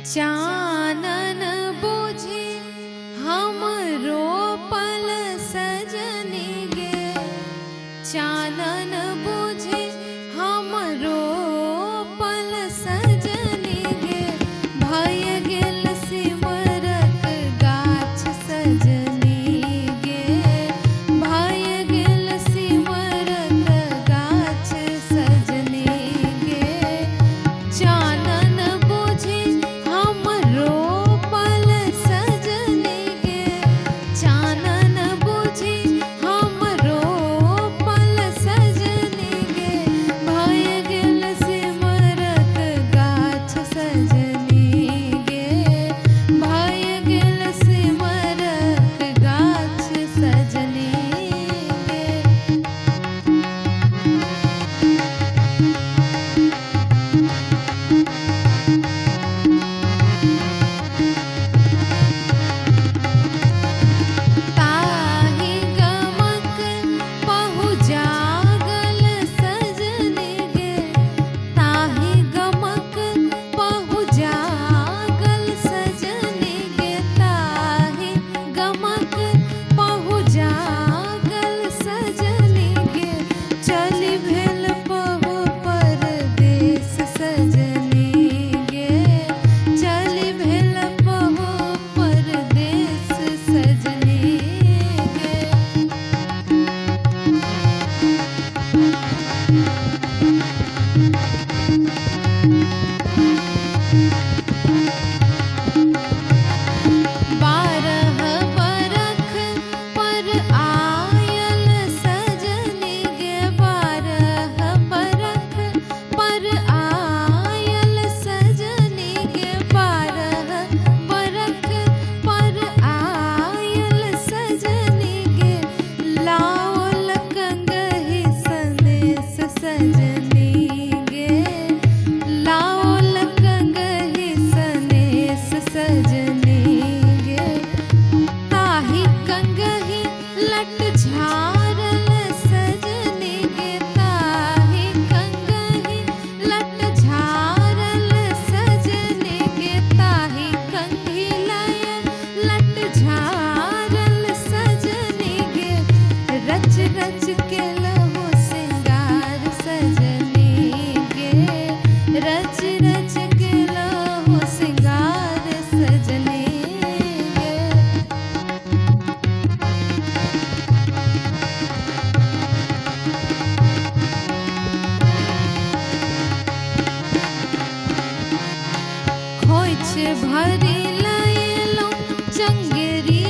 चानन बुझे हमरो पल सजनी गे, चानन बुझे हमरो पल सजनी गे, भय गेल सिमरत गाछ सजनी गे, भय गेल सिमरत गाछ सजनी गे, चानन बुझे हमरो पल सजनी गे, चानन बुझे हमरो पल सजनी गे, भय गेल सिमरत गाछ सजनी गे, भय गेल सिमरत गाछ सजनी गे। ताहि गमक पहु जागल सजनी गे, ताहि गमक पहु जागल सजनी गे, ताहि गमक पहु जागल सजनी गे, चलि भेल पहु परदेस सजनी गे, चलि भेल पहु परदेस सजनी गे। बारह बरख पर आयल सजनी गे, बारह बरख पर आयल सजनी गे, बारह बरख पर आयल सजनी गे, लाओल कंगहि संदेश सजनी गे, लाओल कंगहि संदेश सजनी गे, ताहि कंगहि लट झारल सजनी गे, ताहि कंगहि लट झारल सजनी गे, ताहि कंगहि लट झारल सजनी गे, रच रच के लहु सिंगार सजनी गे, रच रच के लहु सिंगार सजनी गे। खोइछ भरि लयलहुँ चंगेरी